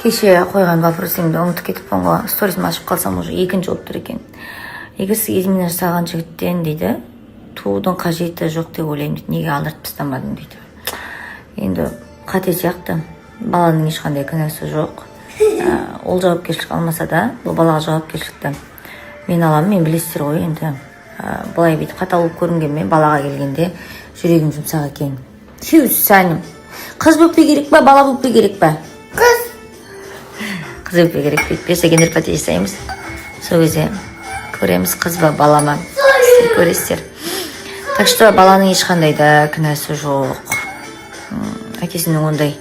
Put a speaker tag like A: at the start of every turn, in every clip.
A: Кеше қойған вопросымды ұмытып кетіппін ғой. Сторисімді ашып қалсам уже екінші болып тұр екен. Егер сізге измене жасаған жігіттен дейді, туудың қажеті жоқ деп ойлаймын дейді. Неге алдыртып тастамадың дейді. Енді қате сияқты. Баланың ешқандай кінәсі жоқ. Ол жауапкершілік алмаса да, бұл балаға жауапкершілікті мен аламын, мен білесіздер ғой енді. Былай бүйтіп қатал болып көрінгенмен балаға келгенде жүрегім жұмсақ екен. Сәнім. Қыз бөкпе керек па, бала бөкпе керек па? Қыз өпе керек дейді. Берсек энергия жасаймыз. Сол кезде көреміз, қыз ба, бала ма, көресіздер. Так что баланың ешқандай да кінәсі жоқ. Әкесінің ондай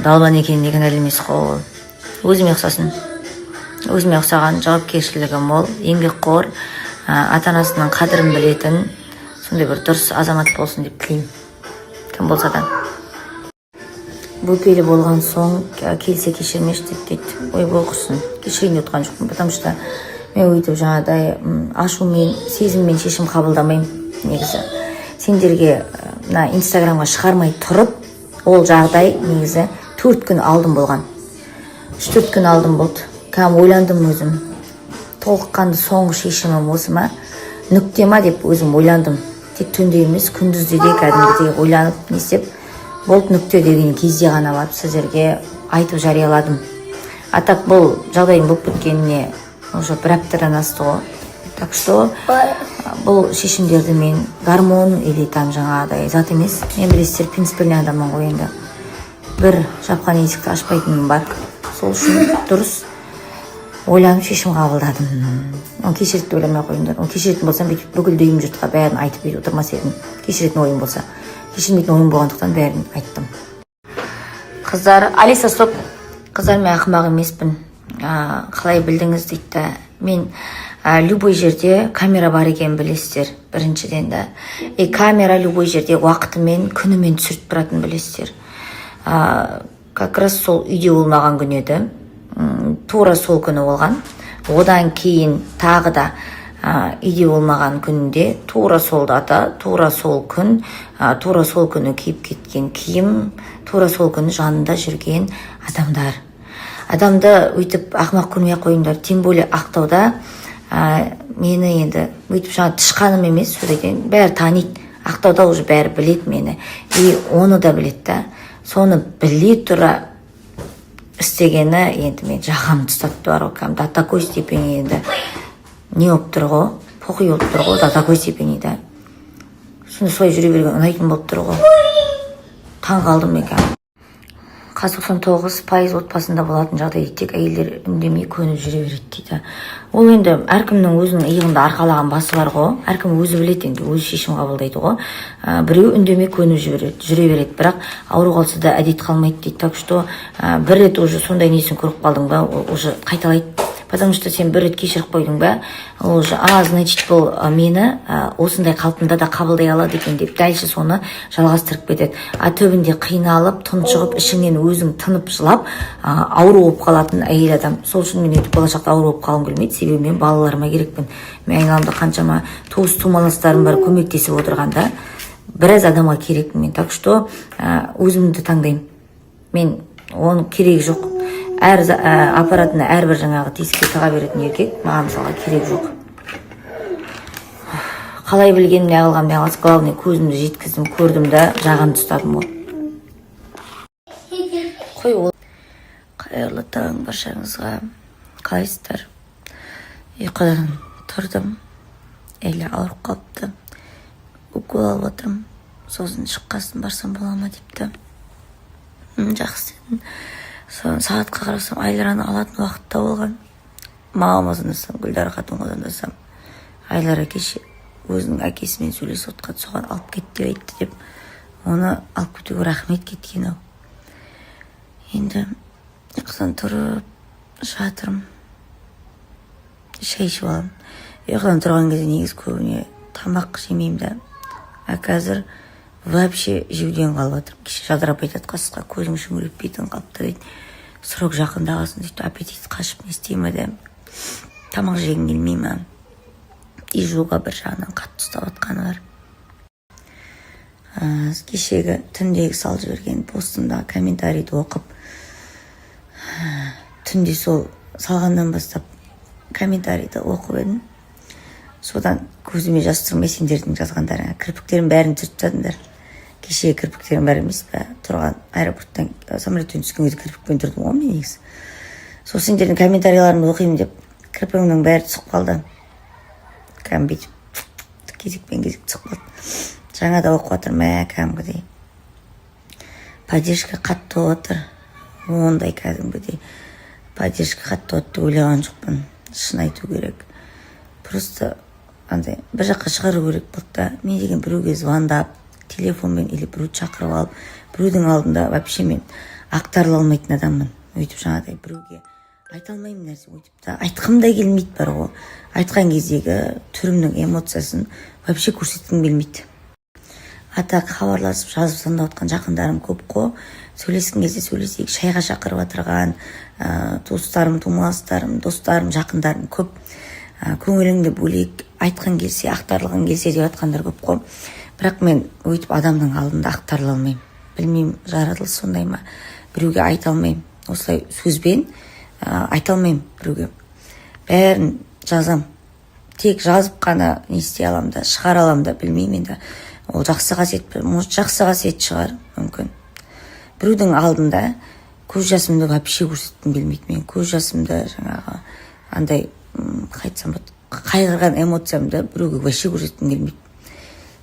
A: далбан екеніне кінәлі емес қой. Өзіме ұқсасын. Өзіме ұқсаған, жауапкершілігі мол, еңбекқор, ата-анасының қадірін білетін, сондай бір дұрыс азамат болсын деп тілеймін. Кім болса да. Бөпелі болған соң келсе кешірмешті дейді. Ой болғырсын, кешірейін отқан жоқпын, потому что мен өйтіп жаңағыдай ашумен, сезіммен шешім қабылдамаймын. Негізі сендерге инстаграмға шығармай тұрып, ол жағдай негізі 4 күн алдым болған. 3-4 күн алдым болды. Кәм ойландым өзім. Толыққанды соңғы шешімім осы ма? Нүкте ма деп өзім ойландым. Тек түнде емес, күндізде де кәдімгідей ойланып, не істеп, болды нүкте деген кезде ғана барып сіздерге айтып жарияладым. Атап бұл жағдайым болып кеткеніне уже бір аптадан асты ғой. Так что бұл шешімдерді мен гормон или там жаңағыдай зат емес. Мен білесіздер, принципиальный адаммын ғой енді. Бір жапқан есікті ашпайтыным бар. Сол үшін дұрыс ойланып шешім қабылдадым. Оны кешіретін ойламай қойыңдар. Оны кешіретін болсам бүкіл дүйім жұртқа бәрін айтып беріп отырмас едім. Кешіретін ойым болса. Кешірмейтін ойым болғандықтан бәрін айттым. Қыздар, Алиса, стоп. Қыздар, мен ақымақ емеспін. Қалай білдіңіз дейді. Мен любой жерде камера бар екен білесіздер. Біріншіден да. Камера любой жерде уақытымен, күнімен түсіріп тұратын білесіздер. Как раз сол үйде болмаған күн еді. Тура сол күні болған. Одан кейін тағы да үйде болмаған күнде тура сол дата, тура сол күн, тура сол күні киіп кеткен киім, тура сол күні жанында жүрген адамдар. Адамды өйтіп ақымақ көрмей қойыңдар. Тем более Ақтауда мені енді өйтіп жаңа тышқаным емес, сөйлеген бәрі таниды. Ақтауда уже бәрі білет мені. И оны да білет та. Соны біле тұра істегені енді мен жағамды ұстатты бар ғой. До такой степени енді не болып тұр ғой, похуй болып тұр ғой, до такой степени да. Сонда солай жүре берген ұнайтын болып тұр ғой. Таң қалдым мен кәдімгі. 99% отбасында болатын жағдай тек әйелдер үндемей көніп жүре береді дейді. Ол енді әркімнің өзінің иығында арқалаған басы бар ғой. Әркім өзі біледі енді, өзі шешім қабылдайды ғой. Біреу үндемей көніп жүре береді, бірақ ауру қалса да әдет қалмайды дейді. Так что бір рет уже сондай несін көріп қалдың ба, уже қайталайды. Потому что сен бір рет кешіріп қойдың ба, ол уже значит бұл мені осындай қалпында да қабылдай алады екен деп дәлше соны жалғастырып кетеді. Төбінде қиналып, тұншығып, ішіңнен өзің тынып жылап, ауру болып қалатын әйел адам. Сол үшін мен өйтіп болашақта ауру болып қалғым келмейді, себебі мен балаларыма керекпін. Мен айналамда қаншама туыс-тумаластарым бар көмектесіп отырғанда біраз адамға керекпін мен. Так что өзімді таңдаймын. Мен оның керегі жоқ. Аппаратына әрбір жаңағы тесікке тыға беретін еркек маған мысалға керек жоқ. Қалай білгенім не қылғам, не қылғас, главный көзімді жеткіздім, көрдім да жағамды ұстадым ғой. Қой ол. Қайырлы таң баршаңызға. Қалайсыздар? Ұйқыдан тұрдым. Әлі ауырып қалыпты. Укол алып отырмын. Сосын шыққасын барсам бола ма депті. Жақсы дедім. Сағатқа қарасам Айлараны алатын уақытта болған. Мамам звондасам, Гүлдар Хатунға звондасам. Айлара кеше өзінің әкесімен сөйлесіп отқан, соған алып кет деп айтты деп. Оны алып кетуге рахмет кеткен ау. Енді ұйқыдан тұрып жатырмын. Шай ішіп аламын. Ұйқыдан тұрған кезде негіз көбіне тамақ жемеймін да. Қазір вообще жеуден қалып жатырмын. Кеше жадырап айтады, қасқа көзің шүңіреп бетің қалыпты дейді. Срок жақындағасын дейді, аппетит қашып не істеймі де. Тамақ жегім келмей ма? Изуға бір жағынан қатты ұстап атқаны бар. Кешегі түндегі салып жіберген постымдағы комментарийді оқып түнде сол салғаннан бастап комментарийді оқып едім. Содан көзіме жас тұрмай сендердің жазғандарыңа. Кірпіктерім бәрін түртіп тастадыңдар. Кеше кірпіктерім бәрі емес пе? Тұрған аэропорттан самолеттен түскен кезде кірпікпен тұрдым ғой мен негізі. Сол сендердің комментарийларыңды оқимын деп кірпігімнің бәрі түсіп қалды. Кәдімгі кезекпен түсіп қалды. Жаңа да оқып жатырмын, кәдімгідей. Поддержка қатты отыр. Ондай кәдімгідей. Поддержка қатты отыр ойлаған жоқпын. Шын айту керек. Просто андай бір жаққа шығару керек болды да. Мен деген біреуге звондап, телефонмен или біреуді шақырып алып, біреудің алдында вообще мен ақтарыла алмайтын адаммын. Өйтіп жаңағыдай біреуге айта алмаймын нәрсе, өйтіп та айтқым да келмейді бар ғой. Айтқан кездегі түрімнің эмоциясын вообще көрсеткім келмейді. Атақ хабарласып жазып сандап отқан жақындарым көп қой. Сөйлескен кезде сөйлесейік, шайға шақырып отырған туыстарым, тумаластарым, достарым, жақындарым көп. Көңіліңді бөлек, айтқан келсе, ақтарылған келсе деп жатқандар көп қой. Бірақ мен өйтіп адамның алдында ақтарыла алмаймын. Білмеймін, жаратылыс сондай ма? Біреуге айта алмаймын. Осылай сөзбен айта алмаймын біреуге. Бәрін жазам. Тек жазып қана не істей аламын да, шығара аламын да, білмеймін енді. Ол жақсы қасиет, может жақсы қасиет шығар, мүмкін. Біреудің алдында көз жасымды вообще көрсеткім келмейді мен. Көз жасымды жаңағы андай қайтсам қайғырған эмоциямды біреуге вообще көрсеткім келмейді.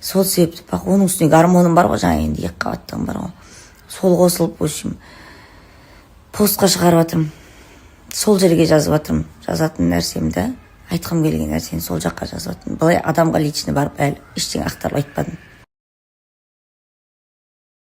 A: Сол себепті бақ оның үстіне гормоным бар ғой, жаңа енді 2 қабаттан бар ғой. Сол қосылып, в общем, постқа шығарып жатырмын. Сол жерге жазып жатырмын. Жазатын нәрсемді, айтқым келген нәрсені сол жаққа жазып жатырмын. Былай адамға лично барып әлі ештеңе ақтарып айтпадым.